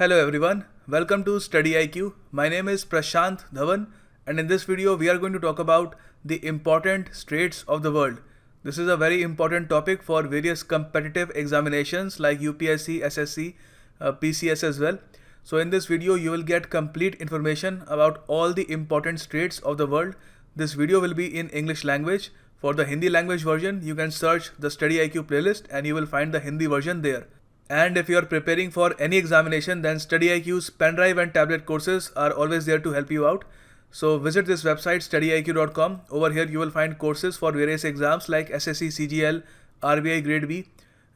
Hello everyone, welcome to StudyIQ. My name is Prashant Dhawan and in this video we are going to talk about the important straits of the world. This is a very important topic for various competitive examinations like UPSC, SSC, PCS as well. So in this video you will get complete information about all the important straits of the world. This video will be in English language. For the Hindi language version you can search the StudyIQ playlist and you will find the Hindi version there. And if you are preparing for any examination, then StudyIQ's pen drive and tablet courses are always there to help you out. So visit this website studyiq.com. Over here you will find courses for various exams like SSC, CGL, RBI Grade B,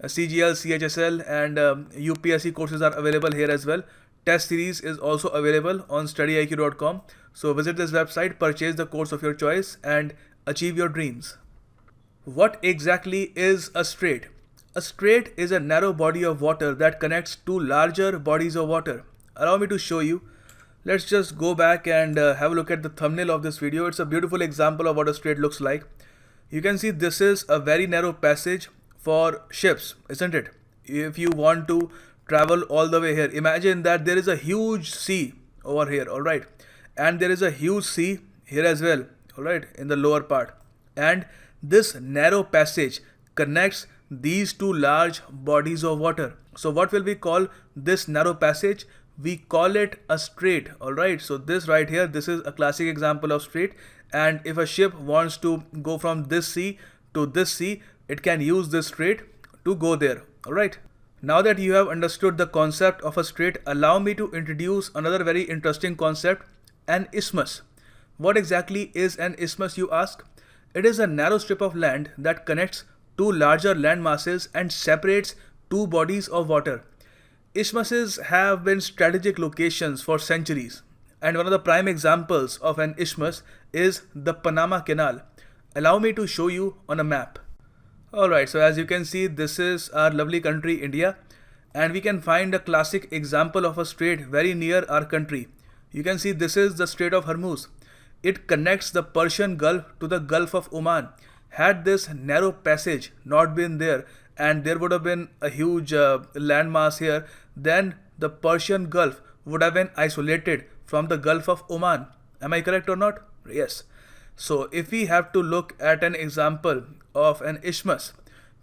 CGL, CHSL and UPSC courses are available here as well. Test series is also available on studyiq.com. So visit this website, purchase the course of your choice and achieve your dreams. What exactly is a strait? A strait is a narrow body of water that connects two larger bodies of water. Allow me to show you. Let's just go back and have a look at the thumbnail of this video. It's a beautiful example of what a strait looks like. You can see this is a very narrow passage for ships, isn't it? If you want to travel all the way here, imagine that there is a huge sea over here, alright? And there is a huge sea here as well, alright, in the lower part. And this narrow passage connects these two large bodies of water. So what will we call this narrow passage? We call it a strait. Alright, so this right here, this is a classic example of strait, and if a ship wants to go from this sea to this sea, it can use this strait to go there. Alright, now that you have understood the concept of a strait, allow me to introduce another very interesting concept, an isthmus. What exactly is an isthmus, you ask? It is a narrow strip of land that connects two larger land masses and separates two bodies of water. Isthmuses have been strategic locations for centuries, and one of the prime examples of an isthmus is the Panama Canal. Allow me to show you on a map. Alright, so as you can see, this is our lovely country India, and we can find a classic example of a strait very near our country. You can see this is the Strait of Hormuz. It connects the Persian Gulf to the Gulf of Oman. Had this narrow passage not been there and there would have been a huge landmass here, then the Persian Gulf would have been isolated from the Gulf of Oman. Am I correct or not? Yes. So if we have to look at an example of an isthmus,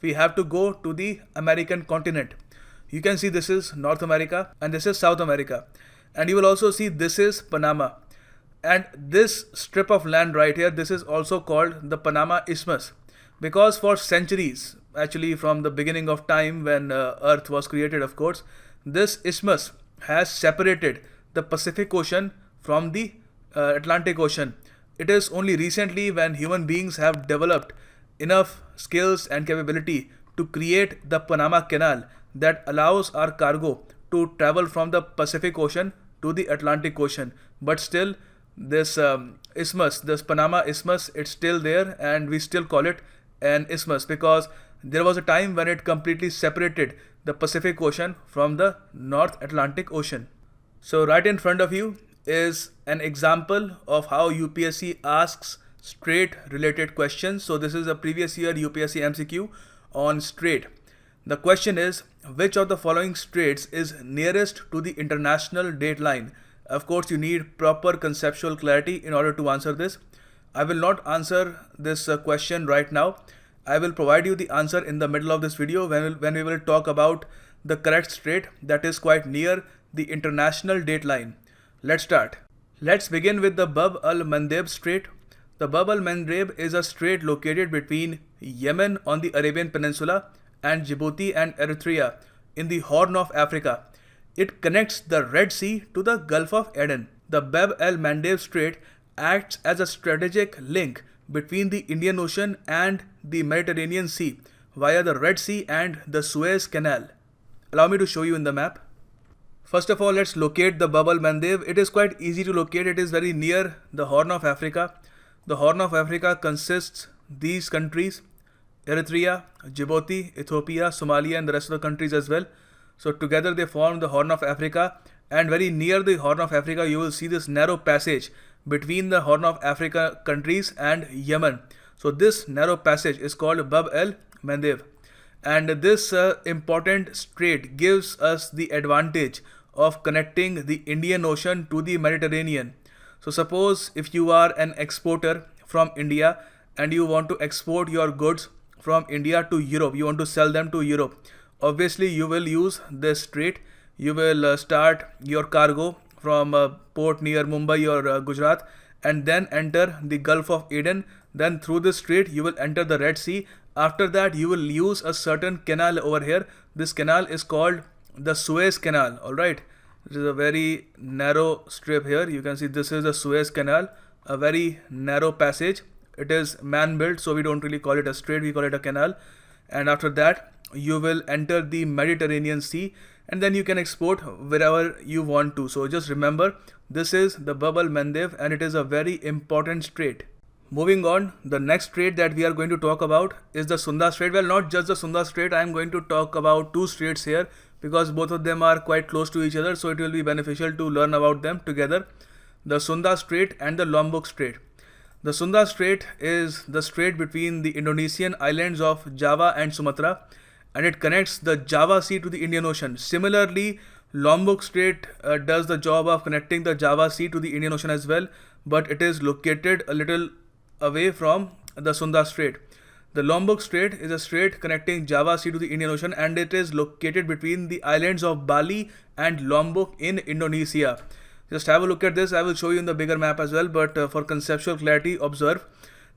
we have to go to the American continent. You can see this is North America and this is South America. And you will also see this is Panama. And this strip of land right here, this is also called the Panama Isthmus, because for centuries, actually from the beginning of time when Earth was created, of course, this isthmus has separated the Pacific Ocean from the Atlantic Ocean. It is only recently when human beings have developed enough skills and capability to create the Panama Canal that allows our cargo to travel from the Pacific Ocean to the Atlantic Ocean. But still, this isthmus, this Panama Isthmus, it's still there and we still call it an isthmus because there was a time when it completely separated the Pacific Ocean from the North Atlantic Ocean. So right in front of you is an example of how UPSC asks strait related questions. So this is a previous year UPSC MCQ on strait. The question is, which of the following straits is nearest to the international date line? Of course, you need proper conceptual clarity in order to answer this. I will not answer this question right now. I will provide you the answer in the middle of this video when we will talk about the correct strait that is quite near the international date line. Let's start. Let's begin with the BAB-EL-MANDEB strait. The BAB-EL-MANDEB is a strait located between Yemen on the Arabian Peninsula and Djibouti and Eritrea in the Horn of Africa. It connects the Red Sea to the Gulf of Aden. The BAB-EL-MANDEB Strait acts as a strategic link between the Indian Ocean and the Mediterranean Sea via the Red Sea and the Suez Canal. Allow me to show you in the map. First of all, let's locate the BAB-EL-MANDEB. It is quite easy to locate. It is very near the Horn of Africa. The Horn of Africa consists these countries: Eritrea, Djibouti, Ethiopia, Somalia and the rest of the countries as well. So together they form the Horn of Africa, and very near the Horn of Africa you will see this narrow passage between the Horn of Africa countries and Yemen. So this narrow passage is called BAB-EL-MANDEB. And this important strait gives us the advantage of connecting the Indian Ocean to the Mediterranean. So suppose if you are an exporter from India and you want to export your goods from India to Europe, you want to sell them to Europe. Obviously, you will use this strait. You will start your cargo from a port near Mumbai or Gujarat and then enter the Gulf of Aden. Then through this strait, you will enter the Red Sea. After that, you will use a certain canal over here. This canal is called the Suez Canal. Alright. This is a very narrow strip here. You can see this is the Suez Canal, a very narrow passage. It is man-built, so we don't really call it a strait, we call it a canal. And after that, you will enter the Mediterranean Sea and then you can export wherever you want to. So just remember, this is the BAB-EL-MANDEB and it is a very important strait. Moving on, the next strait that we are going to talk about is the SUNDA strait. Well, not just the SUNDA strait, I am going to talk about two straits here because both of them are quite close to each other, so it will be beneficial to learn about them together. The SUNDA strait and the LOMBOK strait. The SUNDA strait is the strait between the Indonesian islands of Java and Sumatra, and it connects the Java Sea to the Indian Ocean. Similarly, LOMBOK strait does the job of connecting the Java Sea to the Indian Ocean as well, but it is located a little away from the SUNDA strait. The LOMBOK strait is a strait connecting Java Sea to the Indian Ocean and it is located between the islands of Bali and Lombok in Indonesia. Just have a look at this. I will show you in the bigger map as well, but for conceptual clarity, observe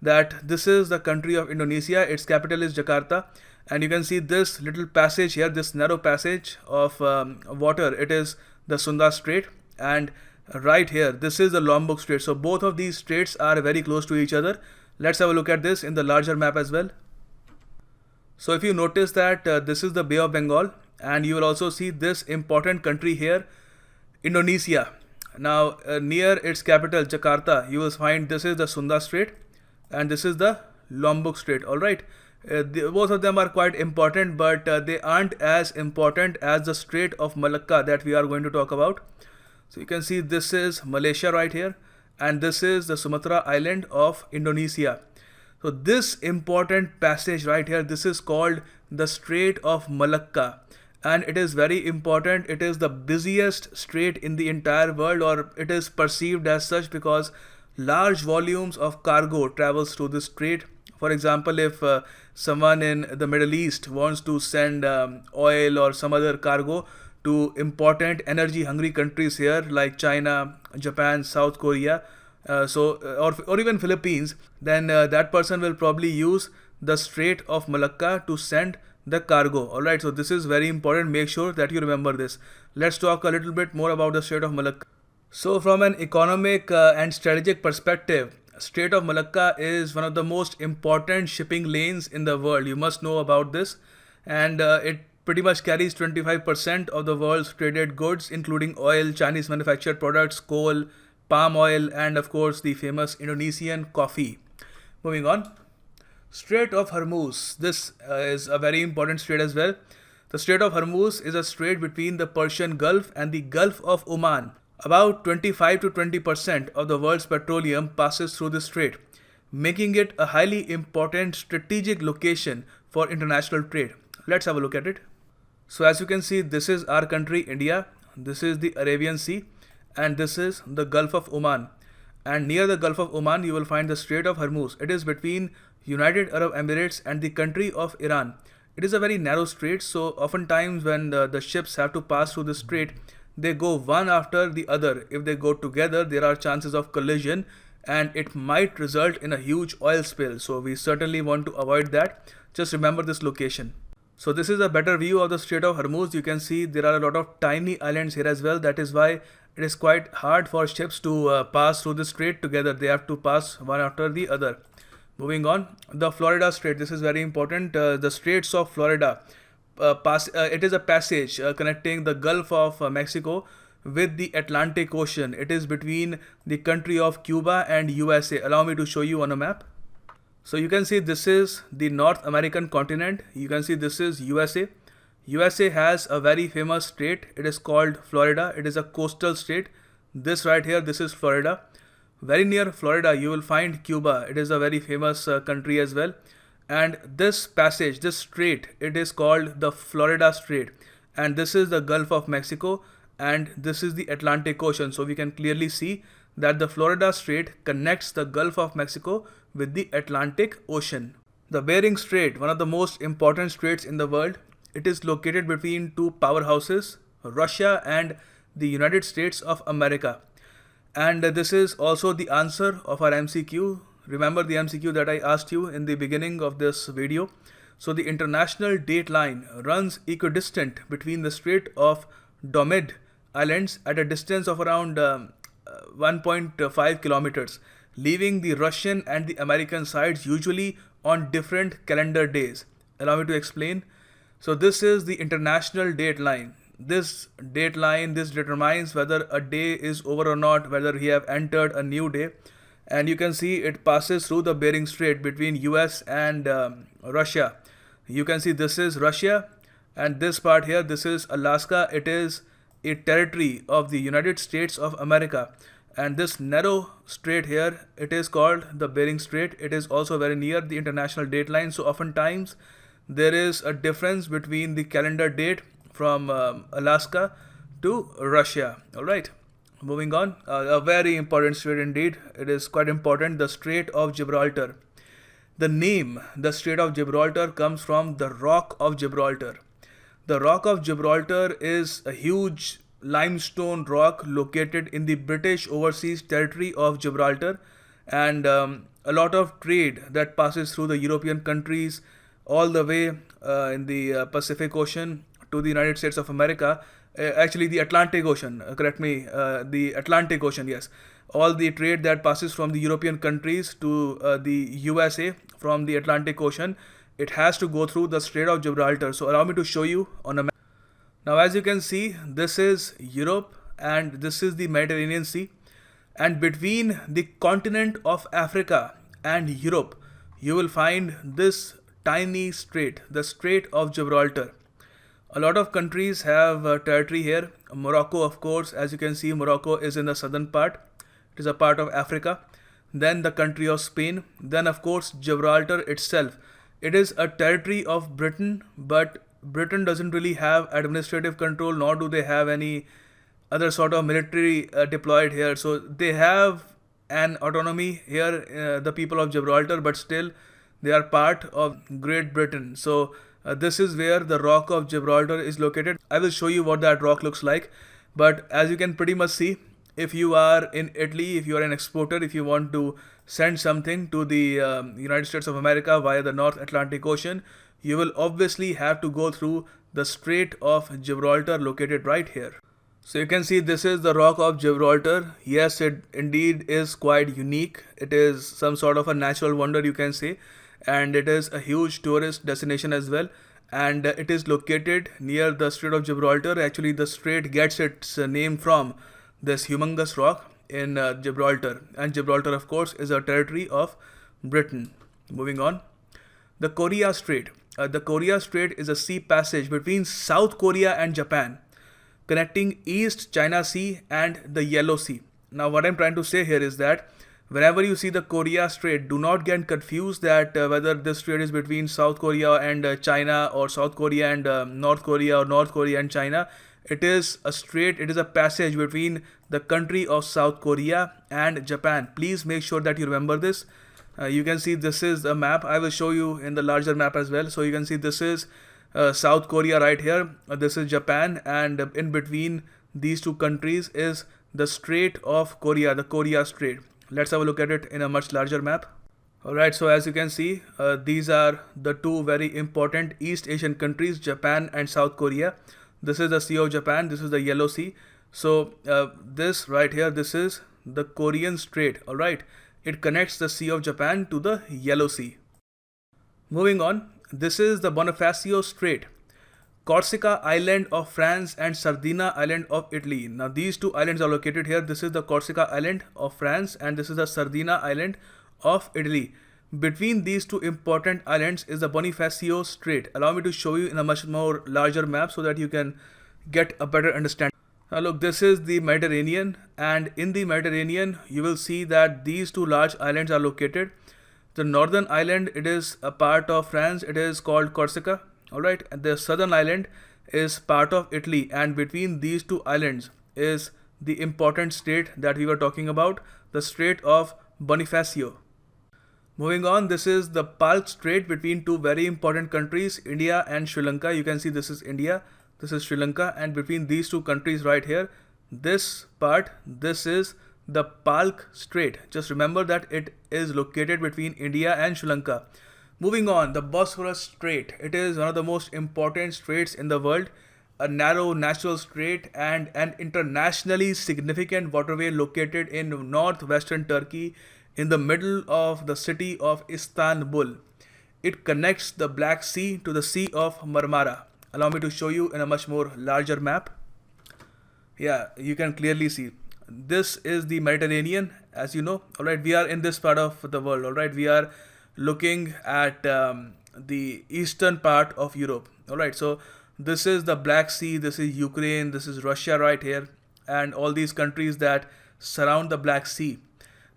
that this is the country of Indonesia. Its capital is Jakarta, and you can see this little passage here, this narrow passage of water. It is the SUNDA strait, and right here, this is the LOMBOK strait. So both of these straits are very close to each other. Let's have a look at this in the larger map as well. So if you notice that this is the Bay of Bengal, and you will also see this important country here, Indonesia. Now near its capital Jakarta, you will find this is the SUNDA strait and this is the LOMBOK strait. Alright, both of them are quite important, but they aren't as important as the Strait of Malacca that we are going to talk about. So you can see this is Malaysia right here and this is the Sumatra island of Indonesia. So this important passage right here, this is called the Strait of Malacca. And it is very important. It is the busiest strait in the entire world, or it is perceived as such because large volumes of cargo travels through this strait. For example, if someone in the Middle East wants to send oil or some other cargo to important energy hungry countries here like China, Japan, South Korea, or even Philippines, then that person will probably use the Strait of Malacca to send the cargo. Alright, so this is very important. Make sure that you remember this. Let's talk a little bit more about the Strait of Malacca. So from an economic and strategic perspective, Strait of Malacca is one of the most important shipping lanes in the world. You must know about this, and it pretty much carries 25% of the world's traded goods, including oil, Chinese manufactured products, coal, palm oil, and of course the famous Indonesian coffee. Moving on. Strait of Hormuz. This is a very important strait as well. The Strait of Hormuz is a strait between the Persian Gulf and the Gulf of Oman. About 25 to 20% of the world's petroleum passes through this strait, making it a highly important strategic location for international trade. Let's have a look at it. So as you can see, this is our country, India. This is the Arabian Sea and this is the Gulf of Oman. And near the Gulf of Oman, you will find the Strait of Hormuz. It is between United Arab Emirates and the country of Iran. It is a very narrow strait, so oftentimes when the ships have to pass through the strait, they go one after the other. If they go together, there are chances of collision and it might result in a huge oil spill. So we certainly want to avoid that. Just remember this location. So this is a better view of the Strait of Hormuz. You can see there are a lot of tiny islands here as well. That is why it is quite hard for ships to pass through the strait together. They have to pass one after the other. Moving on, the Florida Strait. This is very important. The Straits of Florida. It is a passage connecting the Gulf of Mexico with the Atlantic Ocean. It is between the country of Cuba and USA. Allow me to show you on a map. So you can see this is the North American continent. You can see this is USA. USA has a very famous strait. It is called Florida. It is a coastal state. This right here, this is Florida. Very near Florida, you will find Cuba. It is a very famous country as well. And this passage, this strait, it is called the Florida Strait. And this is the Gulf of Mexico. and this is the Atlantic Ocean. So we can clearly see that the Florida Strait connects the Gulf of Mexico with the Atlantic Ocean. The Bering Strait, one of the most important straits in the world, it is located between two powerhouses, Russia and the United States of America. And this is also the answer of our MCQ. Remember the MCQ that I asked you in the beginning of this video. So the international date line runs equidistant between the Strait of Domid Islands at a distance of around 1.5 kilometers, leaving the Russian and the American sides usually on different calendar days. Allow me to explain. So this is the international date line. This date line, this determines whether a day is over or not, whether we have entered a new day. And you can see it passes through the Bering Strait between US and Russia. You can see this is Russia, and this part here, this is Alaska. It is a territory of the United States of America. And this narrow strait here, it is called the Bering Strait. It is also very near the international date line. So oftentimes there is a difference between the calendar date from Alaska to Russia. All right, moving on. A very important strait indeed. It is quite important. The Strait of Gibraltar. The name, the Strait of Gibraltar, comes from the Rock of Gibraltar. The Rock of Gibraltar is a huge limestone rock located in the British Overseas Territory of Gibraltar, and a lot of trade that passes through the European countries all the way in the Pacific Ocean to the United States of America. Actually the Atlantic Ocean, the Atlantic Ocean, yes. All the trade that passes from the European countries to the USA from the Atlantic Ocean, it has to go through the Strait of Gibraltar. So allow me to show you on a map. Now as you can see, this is Europe and this is the Mediterranean Sea, and between the continent of Africa and Europe you will find this tiny strait, the Strait of Gibraltar. A lot of countries have territory here. Morocco, of course, as you can see, Morocco is in the southern part. It is a part of Africa. Then the country of Spain. Then of course Gibraltar itself. It is a territory of Britain, but Britain doesn't really have administrative control, nor do they have any other sort of military deployed here. So they have an autonomy here, the people of Gibraltar, but still they are part of Great Britain. So this is where the Rock of Gibraltar is located. I will show you what that rock looks like. But as you can pretty much see, if you are in Italy, if you are an exporter, if you want to send something to the United States of America via the North Atlantic Ocean, you will obviously have to go through the Strait of Gibraltar located right here. So you can see this is the Rock of Gibraltar. Yes, it indeed is quite unique. It is some sort of a natural wonder, you can say. And it is a huge tourist destination as well. And it is located near the Strait of Gibraltar. Actually, the strait gets its name from this humongous rock in Gibraltar. And Gibraltar, of course, is a territory of Britain. Moving on. The Korea Strait. The Korea Strait is a sea passage between South Korea and Japan, connecting East China Sea and the Yellow Sea. Now, what I'm trying to say here is that whenever you see the Korea Strait, do not get confused that whether this strait is between South Korea and China, or South Korea and North Korea, or North Korea and China. It is a strait, it is a passage between the country of South Korea and Japan. Please make sure that you remember this. You can see this is the map. I will show you in the larger map as well. So you can see this is South Korea right here. This is Japan, and in between these two countries is the Strait of Korea, the Korea Strait. Let's have a look at it in a much larger map. Alright, so as you can see, these are the two very important East Asian countries, Japan and South Korea. This is the Sea of Japan, this is the Yellow Sea. So this right here, this is the Korean Strait. Alright, it connects the Sea of Japan to the Yellow Sea. Moving on, this is the Bonifacio Strait, Corsica Island of France and Sardinia Island of Italy. Now these two islands are located here. This is the Corsica Island of France and this is the Sardinia Island of Italy. Between these two important islands is the Bonifacio Strait. Allow me to show you in a much more larger map so that you can get a better understanding. Now look, this is the Mediterranean, and in the Mediterranean you will see that these two large islands are located. The northern island, it is a part of France, it is called Corsica. Alright, and the southern island, is part of Italy, and between these two islands is the important strait that we were talking about, the Strait of Bonifacio. Moving on, this is the PALK Strait between two very important countries, India and Sri Lanka. You can see this is India, this is Sri Lanka, and between these two countries right here, this part, this is the PALK Strait. Just remember that it is located between India and Sri Lanka. Moving on, the Bosphorus Strait. It is one of the most important straits in the world, a narrow natural strait and an internationally significant waterway located in northwestern Turkey in the middle of the city of Istanbul. It connects the Black Sea to the Sea of Marmara. Allow me to show you in a much more larger map. Yeah, you can clearly see. This is the Mediterranean, as you know. Alright, we are in this part of the world. Alright, we are looking at the eastern part of Europe. Alright, so this is the Black Sea, this is Ukraine, this is Russia right here, and all these countries that surround the Black Sea.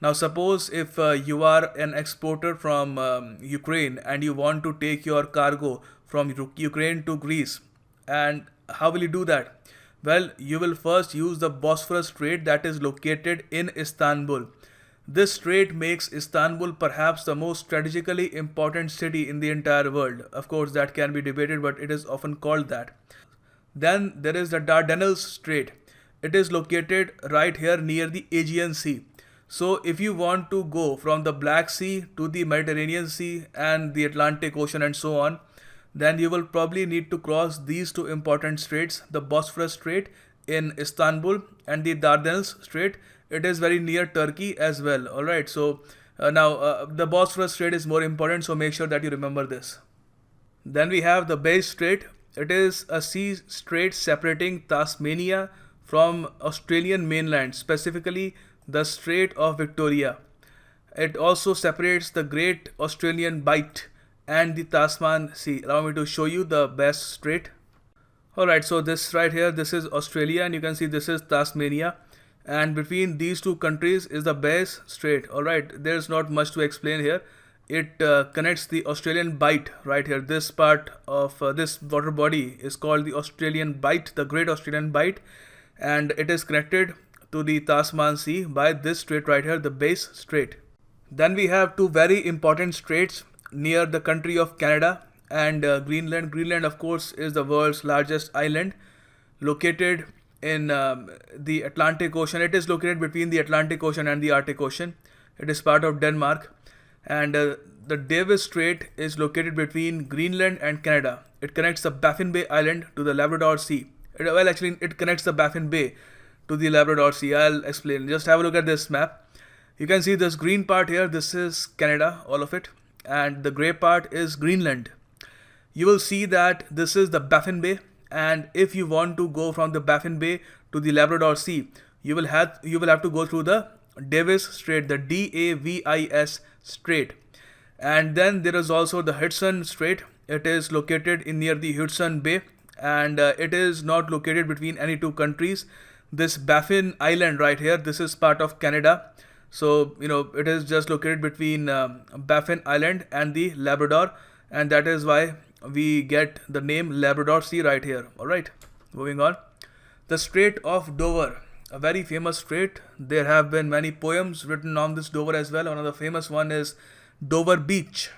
Now suppose if you are an exporter from Ukraine and you want to take your cargo from Ukraine to Greece, and how will you do that? Well, you will first use the Bosphorus Strait that is located in Istanbul. This strait makes Istanbul perhaps the most strategically important city in the entire world. Of course, that can be debated, but it is often called that. Then there is the Dardanelles Strait. It is located right here near the Aegean Sea. So if you want to go from the Black Sea to the Mediterranean Sea and the Atlantic Ocean and so on, then you will probably need to cross these two important straits, the Bosphorus Strait in Istanbul and the Dardanelles Strait. It is very near Turkey as well. Alright, so now the Bosphorus Strait is more important, so make sure that you remember this. Then we have the Bass Strait. It is a sea strait separating Tasmania from Australian mainland, specifically the Strait of Victoria. It also separates the Great Australian Bight and the Tasman Sea. Allow me to show you the Bass Strait. Alright, so this right here, this is Australia, and you can see this is Tasmania. And between these two countries is the Bass Strait. Alright, there's not much to explain here. It connects the Australian Bight right here. This part of this water body is called the Australian Bight, the Great Australian Bight, and it is connected to the Tasman Sea by this strait right here, the Bass Strait. Then we have two very important straits near the country of Canada and Greenland. Greenland, of course, is the world's largest island located in the Atlantic Ocean. It is located between the Atlantic Ocean and the Arctic Ocean. It is part of Denmark. And the Davis Strait is located between Greenland and Canada. It connects the Baffin Bay Island to the Labrador Sea. It connects the Baffin Bay to the Labrador Sea. I'll explain. Just have a look at this map. You can see this green part here. This is Canada, all of it. And the grey part is Greenland. You will see that this is the Baffin Bay. And if you want to go from the Baffin Bay to the Labrador Sea, you will have to go through the Davis Strait, the Davis Strait. And then there is also the Hudson Strait. It is located near the Hudson Bay, and it is not located between any two countries. This Baffin Island right here, this is part of Canada. So, it is just located between Baffin Island and the Labrador, and that is why we get the name Labrador Sea right here. Alright, moving on. The Strait of Dover, a very famous strait. There have been many poems written on this Dover as well. One of the famous one is Dover Beach.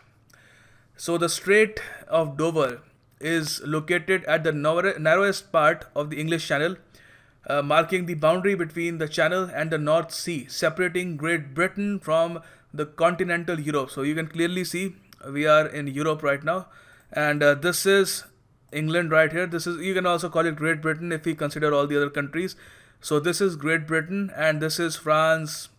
So the Strait of Dover is located at the narrowest part of the English Channel, marking the boundary between the Channel and the North Sea, separating Great Britain from the continental Europe. So you can clearly see we are in Europe right now, and this is England right here. You can also call it Great Britain if we consider all the other countries. So this is Great Britain, and this is France,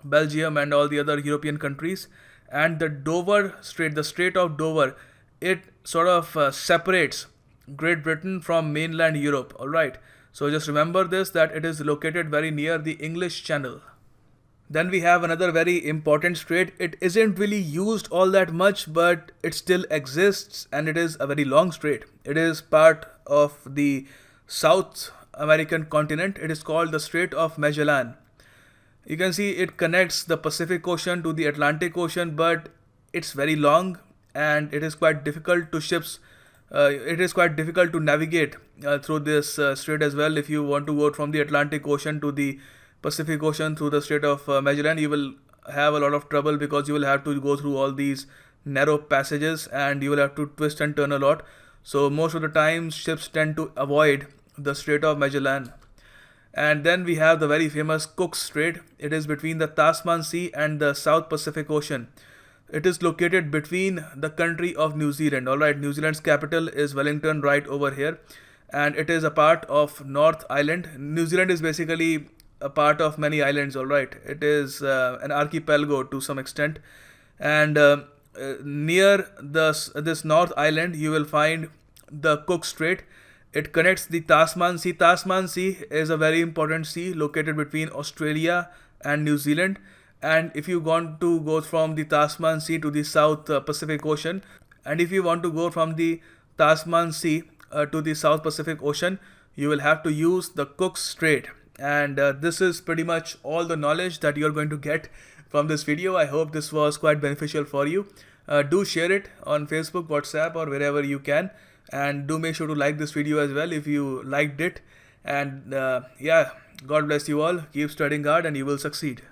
Belgium, and all the other European countries. And the Dover Strait, the Strait of Dover, it sort of separates Great Britain from mainland Europe. Alright, so just remember this, that it is located very near the English Channel. Then we have another very important strait. It isn't really used all that much, but it still exists, and it is a very long strait. It is part of the South American continent. It is called the Strait of Magellan. You can see it connects the Pacific Ocean to the Atlantic Ocean, but it's very long and it is quite difficult to ships it is quite difficult to navigate through this strait as well. If you want to go from the Atlantic Ocean to the Pacific Ocean through the Strait of Magellan, you will have a lot of trouble because you will have to go through all these narrow passages and you will have to twist and turn a lot. So most of the time ships tend to avoid the Strait of Magellan. And then we have the very famous Cook Strait. It is between the Tasman Sea and the South Pacific Ocean. It is located between the country of New Zealand. Alright, New Zealand's capital is Wellington, right over here, and it is a part of North Island. New Zealand is basically a part of many islands. Alright, it is an archipelago to some extent, and near this North Island you will find the Cook Strait. It connects the Tasman Sea. Tasman Sea is a very important sea located between Australia and New Zealand. And if you want to go from the Tasman Sea to the South Pacific Ocean, and if you want to go from the Tasman Sea to the South Pacific Ocean, you will have to use the Cook Strait. And this is pretty much all the knowledge that you're going to get from this video. I hope this was quite beneficial for you. Do share it on Facebook, WhatsApp, or wherever you can. And do make sure to like this video as well if you liked it. And yeah, God bless you all. Keep studying hard and you will succeed.